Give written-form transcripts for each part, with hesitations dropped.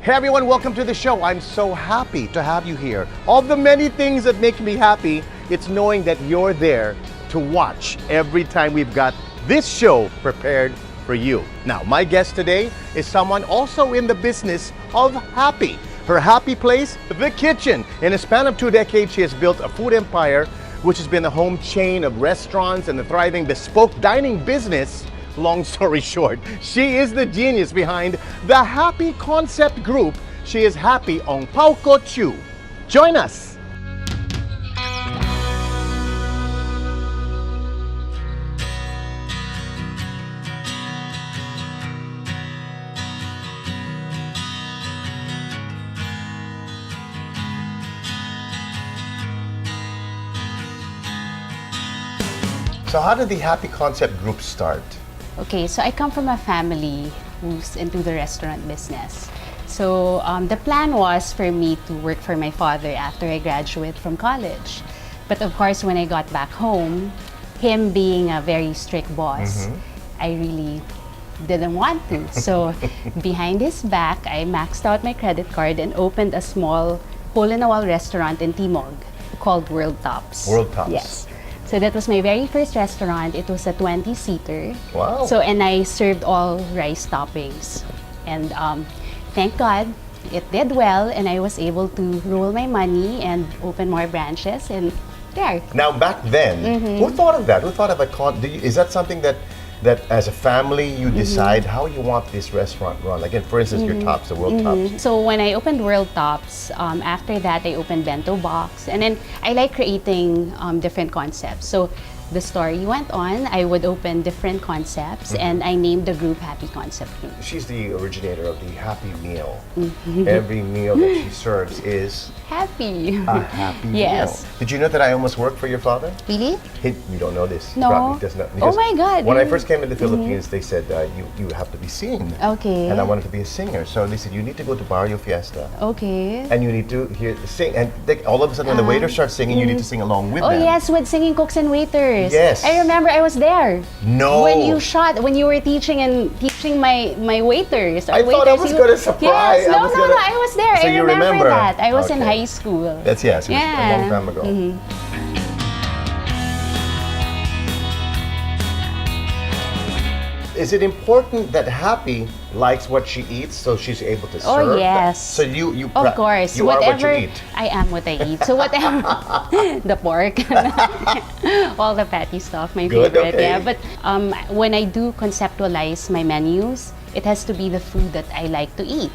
Hey everyone, welcome to the show. I'm so happy to have you here. Of the many things that make me happy, it's knowing that you're there to watch every time we've got this show prepared for you. Now, my guest today is someone also in the business of happy. Her happy place, the kitchen. In a span of 2 decades, she has built a food empire, which has been a home chain of restaurants and a thriving bespoke dining business. Long story short, she is the genius behind the Happy Concept Group. She is Happy Ong Pauko Chu. Join us. So how did the Happy Concept Group start? Okay, so I come from a family who's into the restaurant business. So the plan was for me to work for my father after I graduate from college. But of course, when I got back home, him being a very strict boss, I really didn't want to. So behind his back, I maxed out my credit card and opened a small hole-in-the-wall restaurant in Timog called World Tops. World Tops. Yes. So that was my very first restaurant. It was a 20-seater. Wow. So, and I served all rice toppings. And thank God, it did well, and I was able to roll my money and open more branches, and there. Now, back then, who thought of that? Who thought of a is that something that as a family you decide how you want this restaurant run? Like, for instance, your Tops, the World Tops. So when I opened World Tops, after that I opened Bento Box, and then I like creating different concepts. So the story went on, I would open different concepts, and I named the group Happy Concept Group. She's the originator of the Happy Meal. Every meal that she serves is Happy. a happy Yes. meal. Did you know that I almost worked for your father? Really? You don't know this. No. Probably does not. Oh Because my God. When I first came to the Philippines, they said you have to be seen. Okay. And I wanted to be a singer, so they said you need to go to Barrio Fiesta. Okay. And you need to sing. And all of a sudden, when the waiter starts singing, you need to sing along with Oh them. yes, with singing cooks and waiters. Yes. I remember I was there. No. When you were teaching my waiters. Or I thought I waiters, was gonna surprise. Yes. No, I was there. So I you remember remember? that. I was in Okay. high school. That's yes. It was Yeah. a long time ago. Is it important that Happy likes what she eats, so she's able to serve? Oh yes. So you Of course. you are what you eat. I am what I eat. So whatever the pork, all the fatty stuff, my Good, favorite. okay. Yeah. But when I do conceptualize my menus, it has to be the food that I like to eat,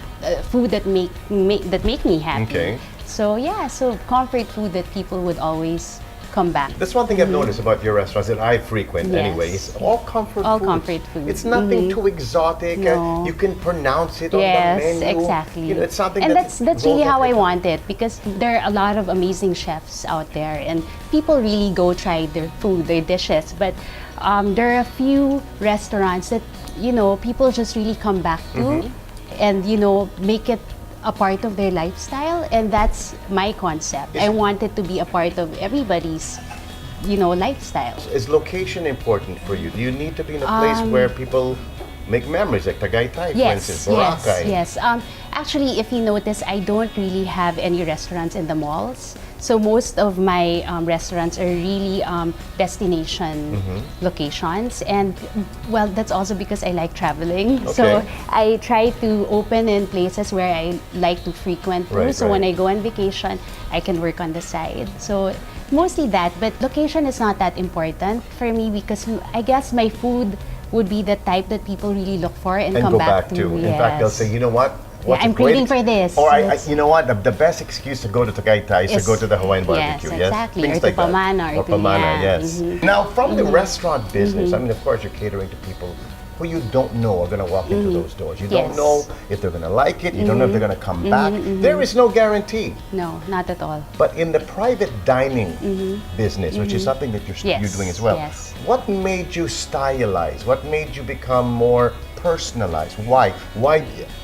food that make me happy. Okay. So yeah, so comfort food that people would always come back. That's one thing I've noticed about your restaurants that I frequent Yes. anyway. It's all comfort All foods. comfort food. It's nothing too exotic. No. You can pronounce it Yes, on the menu. exactly. You know, it's something and that that's really rolls how off I your want it, because there are a lot of amazing chefs out there, and people really go try their food, their dishes. But there are a few restaurants that people just really come back to, and make it a part of their lifestyle, and that's my concept. I want it to be a part of everybody's lifestyle. Is location important for you? Do you need to be in a place where people make memories, like Tagaytay, for instance, Boracay? Yes. Actually, if you notice, I don't really have any restaurants in the malls. So most of my restaurants are really destination locations, and well, that's also because I like traveling. Okay. So I try to open in places where I like to frequent. Right, So when right. I go on vacation, I can work on the side. So mostly that, but location is not that important for me, because I guess my food would be the type that people really look for and come go back, back to. Yes. In fact, they'll say, you know what? What's I'm a great craving for this. Or Yes. you know what? The best excuse to go to Tagaytay is to go to the Hawaiian barbecue. Yes, exactly. Things Or to like that. Pamana, or Or to- Pamana, yeah. yes. Now, from the restaurant business, I mean, of course, you're catering to people who you don't know are going to walk into those doors. You don't Yes. know if they're going to like it. You don't know if they're going to come back. There is no guarantee. No, not at all. But in the private dining business, which is something that you're Yes, doing as well, yes. what made you stylize? What made you become more personalized? Why?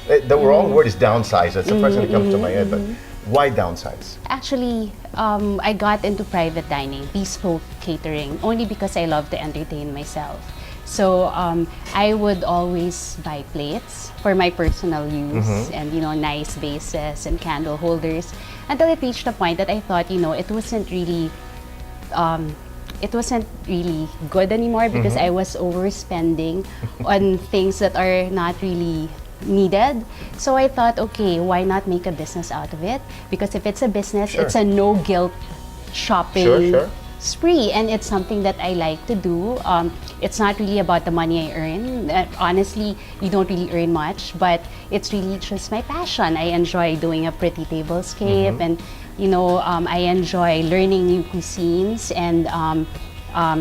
The wrong word is downsize. That's the first thing that comes to my head. But why downsize? Actually, I got into private dining, bespoke catering, only because I love to entertain myself. So I would always buy plates for my personal use and, nice vases and candle holders until it reached a point that I thought, it wasn't really good anymore because I was overspending on things that are not really needed. So I thought, okay, why not make a business out of it? Because if it's a business, it's a no guilt shopping spree, and it's something that I like to do. It's not really about the money I earn. Honestly, you don't really earn much, but it's really just my passion. I enjoy doing a pretty tablescape, and I enjoy learning new cuisines and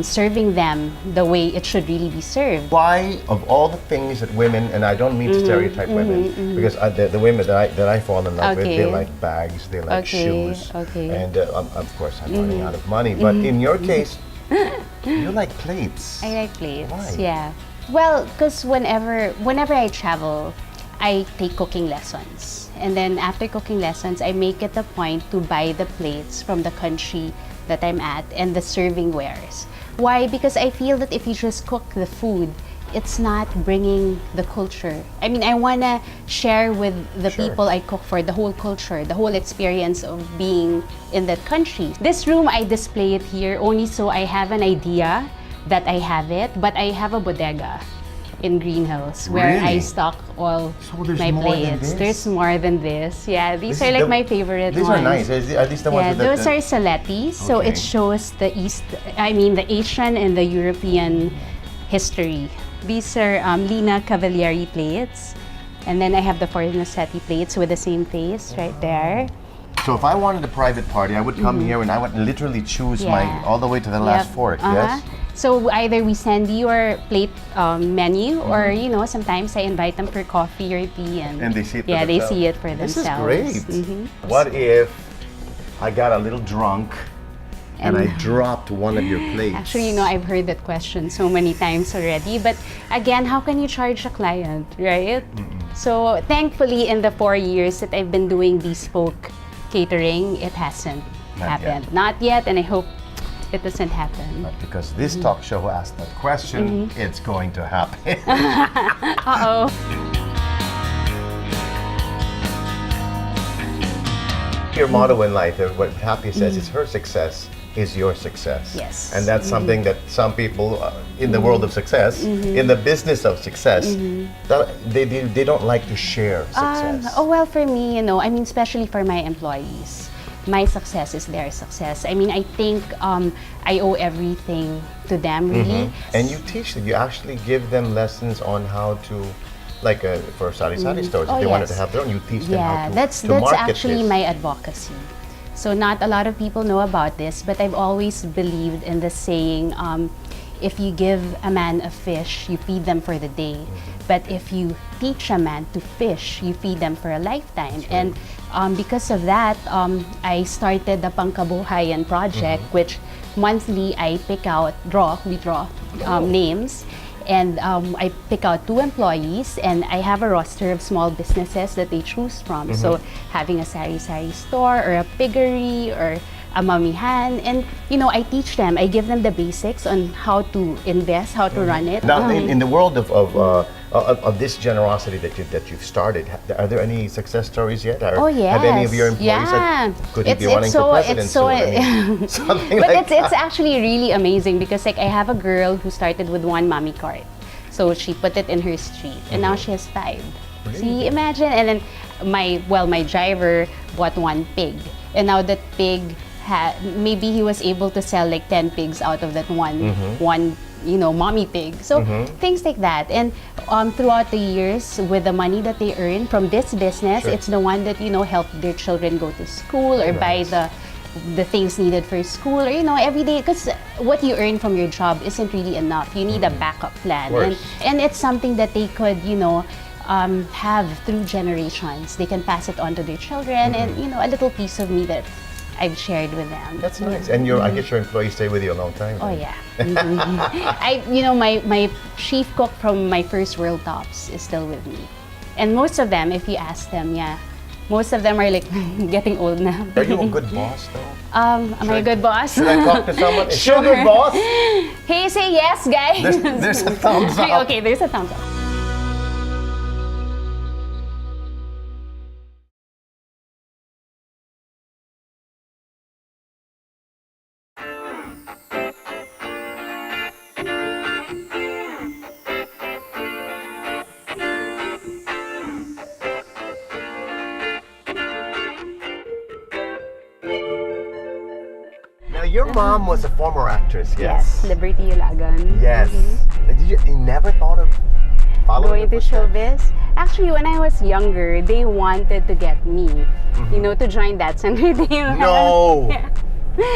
serving them the way it should really be served. Why, of all the things that women, and I don't mean to stereotype women, because the women that I fall in love with, they like bags, they like shoes, and of course I'm running out of money. But in your case, you like plates. I like plates. Why? Yeah. Well, because whenever I travel, I take cooking lessons. And then after cooking lessons, I make it a point to buy the plates from the country that I'm at and the serving wares. Why? Because I feel that if you just cook the food, it's not bringing the culture. I mean, I want to share with the people I cook for the whole culture, the whole experience of being in that country. This room, I display it here only so I have an idea that I have it, but I have a bodega in Green Hills where I stock all my plates. There's more than this. Yeah, these are like my favorite ones. These are nice. Are these the ones that... those are Saletti. So it shows the the Asian and the European history. These are Lina Cavalieri plates. And then I have the Fornasetti plates with the same face right there. So if I wanted a private party, I would come here and I would literally choose all the way to the last fork, yes? So either we send you your plate menu, or sometimes I invite them for coffee or tea, and they see it. They see it for themselves. This is great. What if I got a little drunk and I dropped one of your plates? Actually, I've heard that question so many times already. But again, how can you charge a client, right? So thankfully, in the 4 years that I've been doing bespoke catering, it hasn't happened. Not yet, and I hope it doesn't happen. But because this talk show asked that question, it's going to happen. Uh-oh. Your motto in life, what Happy says, is her success is your success. Yes. And that's something that some people in the world of success, in the business of success, they don't like to share success. Well, for me, especially for my employees, my success is their success. I mean, I think I owe everything to them, really. And you teach them. You actually give them lessons on how to, like for sari-sari stores, if they wanted to have their own, you teach them how to that's market actually this. my advocacy. So not a lot of people know about this, but I've always believed in the saying, if you give a man a fish, you feed them for the day. But if you teach a man to fish, you feed them for a lifetime. And because of that, I started the Pangkabuhayan project, which monthly I we draw names. And I pick out 2 employees, and I have a roster of small businesses that they choose from. So having a sari-sari store or a piggery or a mamihan, and I teach them. I give them the basics on how to invest, how to run it. Now, in the world of this generosity that you've started, are there any success stories yet? Or have any of your employees said, could he be running for president soon? Something but like that. It's actually really amazing because I have a girl who started with 1 mommy cart. So she put it in her street, and now she has 5. Really? See, imagine. And then my driver bought 1 pig, and now that pig maybe he was able to sell like 10 pigs out of that one mommy pig. So things like that. And throughout the years, with the money that they earn from this business, it's the one that help their children go to school or buy the things needed for school, or every day, because what you earn from your job isn't really enough. You need a backup plan, and it's something that they could have through generations. They can pass it on to their children, and a little piece of me that I've shared with them. That's nice. And I guess your employees stay with you a long time. Oh, yeah. My chief cook from my first World Tops is still with me. And most of them, if you ask them, most of them are like getting old now. Are you a good boss though? Am I a good boss? Should I talk to someone? Is she a Sure. good boss? Hey, say yes, guys. There's a thumbs up. Okay, there's a thumbs up. Now, your mom was a former actress, Yes, yes? Liberty Ulagan. Yes. You never thought of following Going to the footsteps? showbiz. Actually, when I was younger, they wanted to get me, to join That's Entertainment. No. Yeah.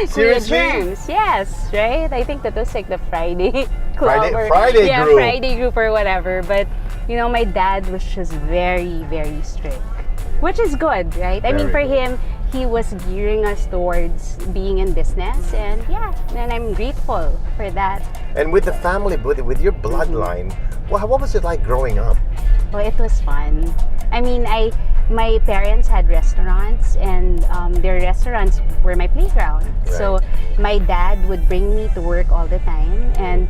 Seriously? Kuya Germs, yes, right? I think that was like the Friday club Friday yeah, group. Friday group or whatever. But my dad was just very, very strict, which is good, right? I mean, for Very good. him, he was gearing us towards being in business, and I'm grateful for that. And with the family, with your bloodline, what was it like growing up? Oh, it was fun. I mean, my parents had restaurants, and their restaurants were my playground. So my dad would bring me to work all the time, and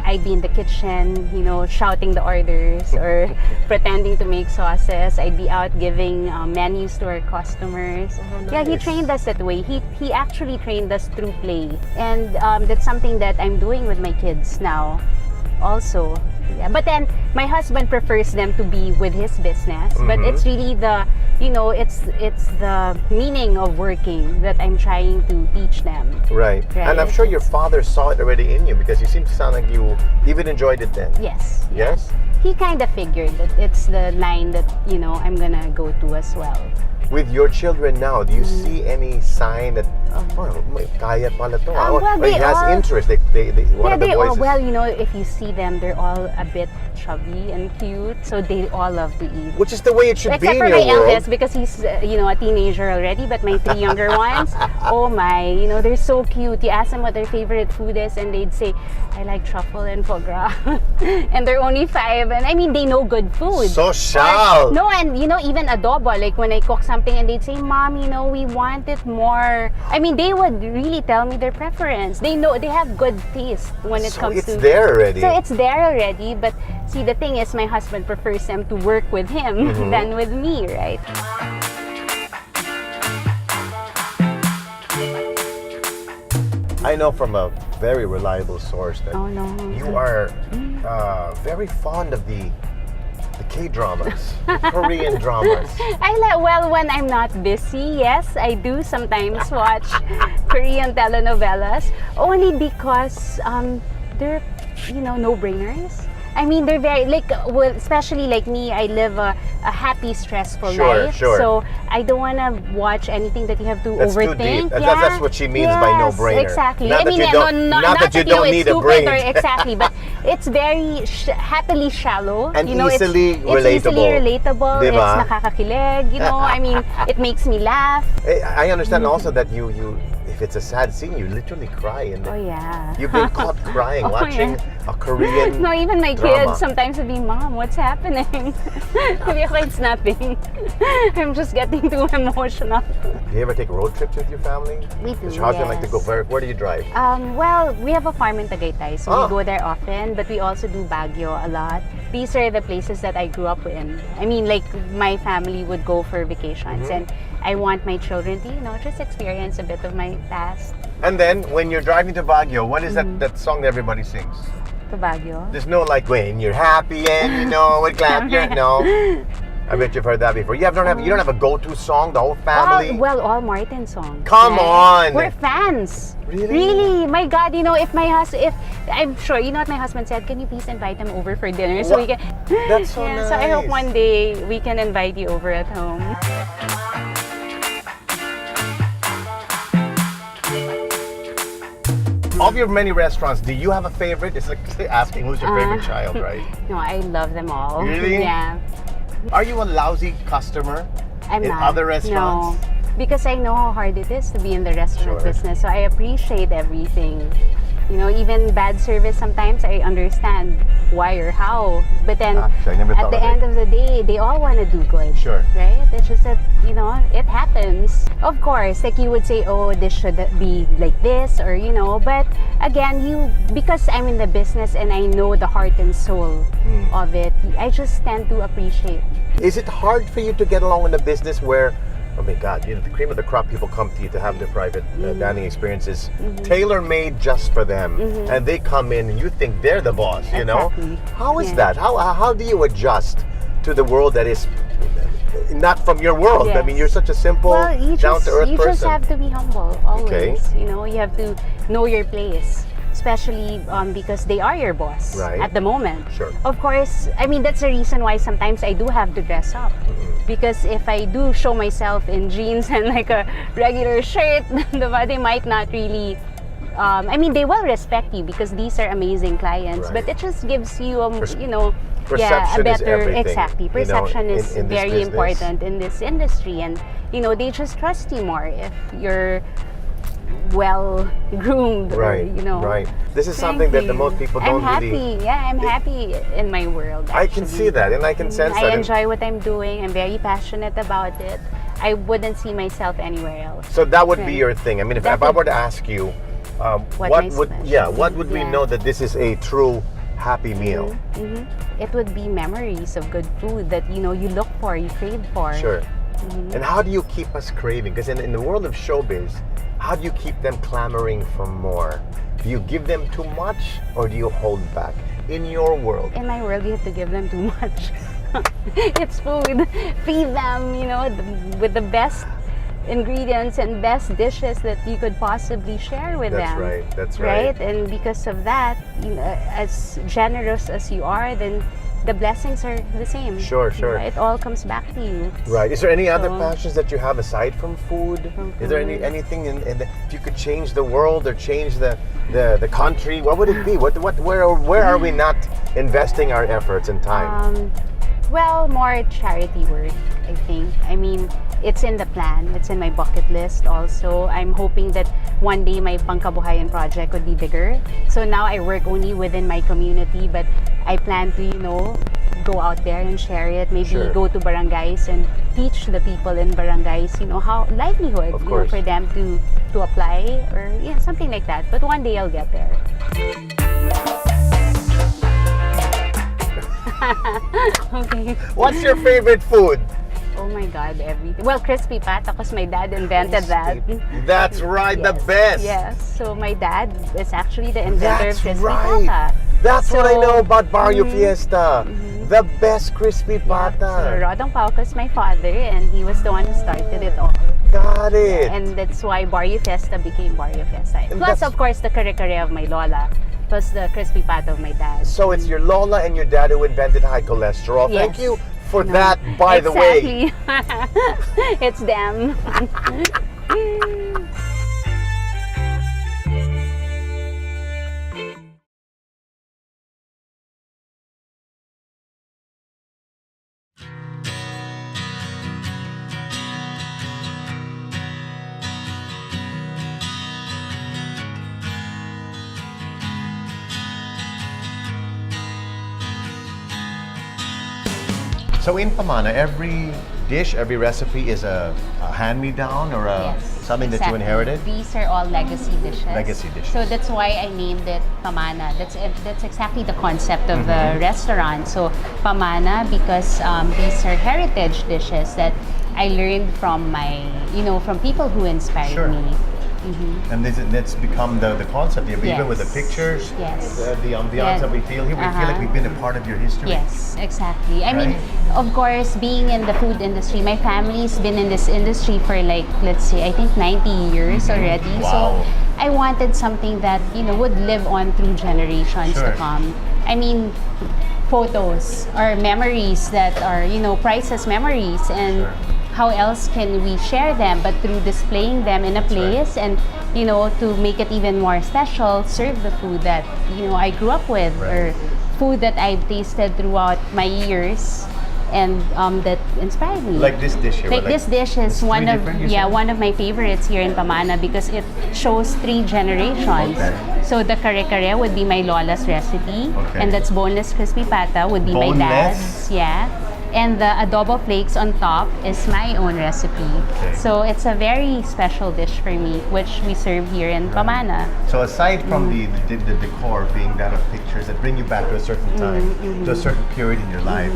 I'd be in the kitchen, shouting the orders or pretending to make sauces. I'd be out giving menus to our customers. Oh, Yeah, he nice. trained us that way. He actually trained us through play, and that's something that I'm doing with my kids now, also. Yeah, but then my husband prefers them to be with his business. But it's really the, it's the meaning of working that I'm trying to teach them. Right. And I'm Right. sure your father saw it already in you because you seem to sound like you even enjoyed it then. Yes. Yes? He kind of figured that it's the line that, I'm gonna go to as well. With your children now, do you see any sign that, may kaya pala to? well, Or they he has all- interest. One of the they all, voices. well, if you see them, they're all a bit chubby and cute, so they all love to eat. Which is the way it should be Except in for your my world. eldest, because he's a teenager already. But my 3 younger ones, oh my, they're so cute. You ask them what their favorite food is, and they'd say, "I like truffle and foie gras." And they're only 5, and I mean they know good food. Social. No, and even adobo. Like when I cook something, and they'd say, "Mom, we want it more." I mean, they would really tell me their preference. They know they have good taste when it So comes it's to. there already. So it's there already, but see, the thing is, my husband prefers them to work with him than with me, right? I know from a very reliable source that Oh no. you are very fond of the K-dramas, the Korean dramas. Well, when I'm not busy, yes, I do sometimes watch Korean telenovelas, only because they're no-brainers. I mean, they're very, especially like me, I live a happy, stressful Sure, life. sure. So I don't want to watch anything that you have to That's too overthink. deep. That's what she means by no-brainer. Exactly. Not I that mean, you don't- not that you know, don't it's need a stupid brain. Or, exactly, but it's very happily shallow. And it's easily easily relatable. relatable. Diba? It's nakakakilig. I mean, it makes me laugh. I understand also that you if it's a sad scene, you literally cry. Oh yeah. You've been caught crying Oh, watching yeah. a Korean No, even my drama. kids sometimes would be, "Mom, what's happening?" Sabi ako, "It's nothing. I'm just getting too emotional." Do you ever take road trips with your family? We do, Does your husband like to go? yes. Where do you drive? Well, we have a farm in Tagaytay, so Oh. we go there often, but we also do Baguio a lot. These are the places that I grew up in. I mean, like, my family would go for vacations, and I want my children to, just experience a bit of my past. And then when you're driving to Baguio, what is that song that everybody sings? To Baguio. There's no like when you're happy and would clap your no. I bet you've heard that before. You don't have a go-to song, the whole family. All Martin songs. Come on. We're fans. Really? Really? My God, if I'm sure, what my husband said, "Can you please invite them over for dinner so we can?" That's so Yeah, so I hope nice. one day we can invite you over at home. Of your many restaurants, do you have a favorite? It's like asking who's your favorite child, right? No, I love them all. Really? Yeah. Are you a lousy customer I'm in not. other restaurants? No. Because I know how hard it is to be in the restaurant Sure. business, so I appreciate everything. You know, even bad service sometimes I understand why or how. But then Actually, I never at thought the of it. end of the day, they all want to do good. Sure. Right? It's just that, you know, it happens. Of course, like you would say, oh, this should be like this, or, you know, but again, because I'm in the business and I know the heart and soul of it, I just tend to appreciate. Is it hard for you to get along in a business where, oh my God, you know, the cream of the crop people come to you to have their private dining experiences tailor-made just for them, and they come in and you think they're the boss, you know? Exactly. How is Yeah. that? How do you adjust to the world that is not from your world? I Yes. mean, you're such a simple, Well, down-to-earth you person. just have to be humble always. Okay. You know, you have to know your place, especially because they are your boss Right. at the moment. Sure. Of course, I mean that's the reason why sometimes I do have to dress up, because if I do show myself in jeans and like a regular shirt, they might not really. I mean, they will respect you because these are amazing clients, Right. but it just gives you, you know, a Perception is better, everything, exactly. you know, Perception is in this very business. important in this industry, and you know, they just trust you more if you're well groomed, Right, or, you know. right. This is Thank something that the you. most people I'm don't happy. really. Yeah, I'm happy in my world. I can actually. see that, and I can sense I that. And enjoy what I'm doing. I'm very passionate about it. I wouldn't see myself anywhere else. So that would be Right. your thing. I mean, if That I were would- to ask you, What what my would special- what would we Yeah. know that this is a true happy meal? It would be memories of good food that you know you look for, you crave for. Sure. And how do you keep us craving? Because in the world of showbiz, how do you keep them clamoring for more? Do you give them too much or do you hold back? In your world. In my world, you have to give them too much. It's food. Feed them, you know, with the best ingredients and best dishes that you could possibly share with That's them. right, that's right. And because of that, you know, as generous as you are, then the blessings are the same. Sure, You know, sure. it all comes back to you. Right. Is there any other So- passions that you have aside from food? From Is there food. anything if you could change the world or change the country, what would it be? Where are we not investing our efforts and time? Well, more charity work, I think. I mean, it's in the plan. It's in my bucket list also. I'm hoping that one day my Pangkabuhayan project would be bigger. So now I work only within my community, but I plan to, you know, go out there and share it. Maybe Sure. go to barangays and teach the people in barangays, you know, how livelihood, Of you know, course. for them to apply, or yeah, something like that. But one day I'll get there. Okay. What's your favorite food? Oh my God, everything. Well, crispy pata, because my dad invented that. That's right, the best. Yes. So my dad is actually the inventor That's of crispy right. pata. That's what I So- know about Barrio Fiesta. The best crispy So pata. Rodong Pauco is my father, and he was the one who started it all. Got it. And that's why Barrio Fiesta became Barrio Fiesta. And Plus, that's- of course, the kare-kare of my lola. Plus the crispy pata of my dad. So it's your Lola and your dad who invented high cholesterol. Yes. Thank you for No. that, by the way. Exactly. It's them. So in Pamana, every dish, every recipe is a hand-me-down or Yes, something that you exactly. inherited? These are all legacy dishes. Legacy dishes. So that's why I named it Pamana. That's exactly the concept of Mm-hmm. the restaurant. So Pamana because these are heritage dishes that I learned from from people who inspired Sure. me. And that's become the concept. Even with the Yes. pictures, Yes. the ambiance Yeah. that we feel here, we feel like we've been a part of your history. Yes, exactly. I mean, Right? of course, being in the food industry, my family's been in this industry for like, let's say, I think 90 years already. Wow. So I wanted something that, would live on through generations Sure. to come. I mean, photos or memories that are, priceless memories, and Sure. how else can we share them but through displaying them in a That's right. place, and to make it even more special, serve the food that I grew up with, Right. or food that I've tasted throughout my years and that inspired me. Like this dish here. Like what, this dish is it's one three of different, you said? one of my favorites here in Pamana because it shows 3 generations. Okay. So the kare-kare would be my lola's recipe, Okay. and that's boneless crispy pata would be my Boneless? dad's. Yeah. And the adobo flakes on top is my own recipe. Okay. So it's a very special dish for me, which we serve here in Pamana. So aside from the decor being that of pictures that bring you back to a certain time, to a certain period in your life,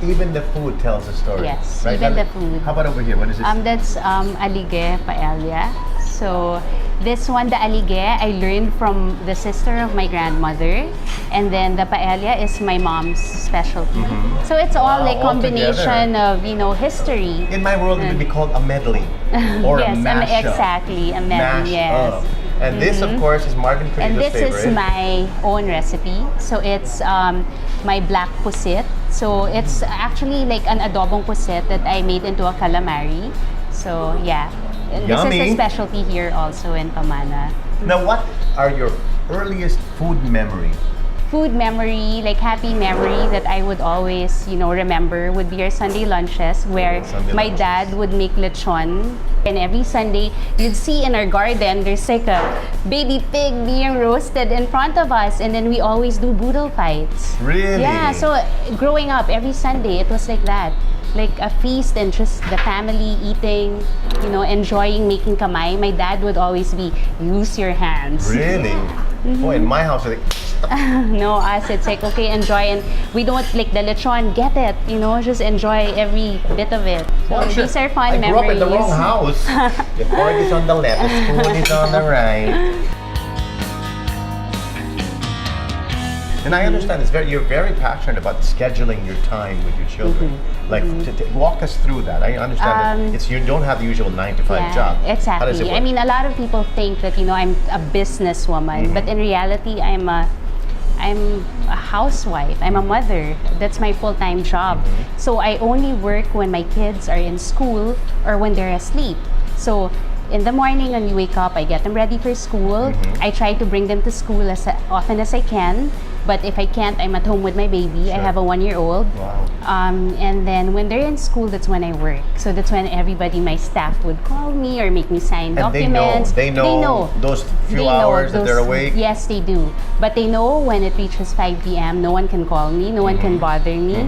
even the food tells a story. Yes, right? even Now, the food. How about over here? What is this? That's alige paella. So this one, the alige, I learned from the sister of my grandmother, and then the paella is my mom's specialty. So it's all Wow, like all combination of history. In my world, it would be called a medley or Yes, a mashup. exactly, a Mashed medley. Yes. up. And this, of course, is Marvin And Credo's this favorite. is my own recipe. So it's my black pusit. So it's actually like an adobong pusit that I made into a calamari. So yeah, and this is Yummy. a specialty here also in Pamana. Now, what are your earliest food memory? Food memory, like happy memory that I would always, remember would be our Sunday lunches where Sunday my lunches. dad would make lechon. And every Sunday, you'd see in our garden, there's like a baby pig being roasted in front of us. And then we always do boodle fights. Really? Yeah, so growing up, every Sunday, it was like that. Like a feast and just the family eating, enjoying making kamay. My dad would always be, use your hands. Really? Oh, in my house, like, No, us, it's like, okay, enjoy. And we don't like the lechon, get it, just enjoy every bit of it. So well, these are fun I grew up in memories. the wrong house. The fork is on the left, the spoon is on the right. And I understand you're very passionate about scheduling your time with your children. Like, walk us through that. I understand that you don't have the usual 9 to 5 job. How does it Exactly. work? I mean, a lot of people think that I'm a businesswoman, but in reality, I'm a housewife. I'm a mother. That's my full-time job. So I only work when my kids are in school or when they're asleep. So in the morning when you wake up, I get them ready for school. I try to bring them to school as often as I can. But if I can't, I'm at home with my baby. I Sure. have a 1-year-old. Wow. And then when they're in school, that's when I work. So that's when everybody, my staff would call me or make me sign And documents. they know those few They know hours that they're awake. Yes, they do. But they know when it reaches 5 p.m., no one can call me, no one can bother me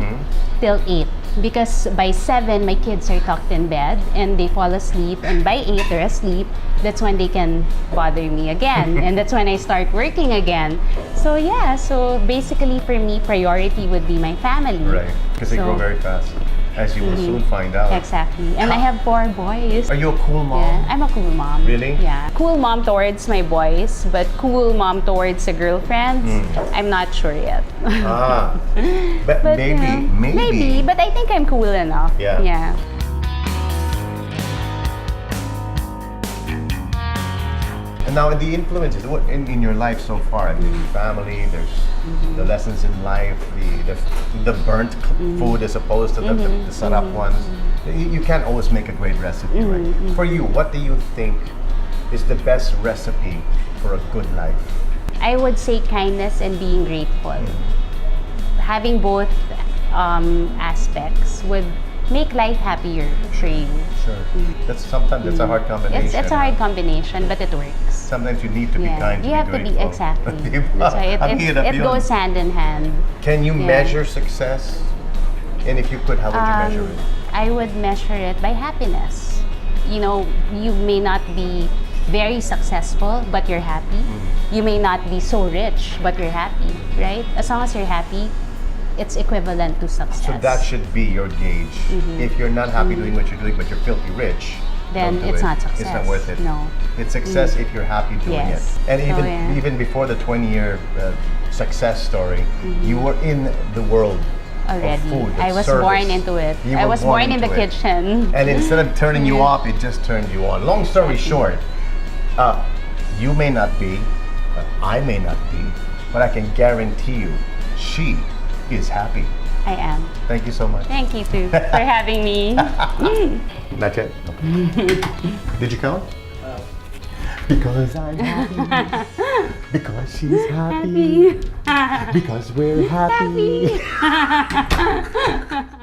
till 8. Because by 7, my kids are tucked in bed and they fall asleep. And by 8, they're asleep. That's when they can bother me again. And that's when I start working again. So yeah, so basically for me, priority would be my family. Right, because they grow very fast, as you will soon find out. Exactly. And I have 4 boys. Are you a cool mom? Yeah, I'm a cool mom. Really? Yeah. Cool mom towards my boys, but cool mom towards the girlfriends, I'm not sure yet. Ah, but maybe. Maybe, but I think I'm cool enough. Yeah. Yeah. And now the influences what in your life so far. I mean, family. There's the lessons in life. The burnt food as opposed to the sarap ones. You can't always make a great recipe, right? For you, what do you think is the best recipe for a good life? I would say kindness and being grateful. Having both aspects would make life happier for you. Sure. Sometimes that's a hard combination. It's a hard combination, but it works. Sometimes you need to be kind to You be have to grateful. be, exactly. Diba? That's why Ang hirap it yun. goes hand in hand. Can you Yeah. measure success? And if you could, how would you measure it? I would measure it by happiness. You may not be very successful, but you're happy. You may not be so rich, but you're happy, right? As long as you're happy, it's equivalent to success. So that should be your gauge. If you're not happy doing what you're doing, but you're filthy rich, Then don't do it's it. not success. It's not worth it. No. It's success if you're happy doing Yes. it. And So, yeah. even before the 20-year success story, you were in the world Already. of food. I of was service. born into it. You I were was born in the into it. kitchen. And instead of turning you off, it just turned you on. Long story short, you may not be, I may not be, but I can guarantee you, she is happy. I am. Thank you so much. Thank you too for having me. Not yet? Did you count? Because I'm happy. Because she's happy. Because we're happy. Happy.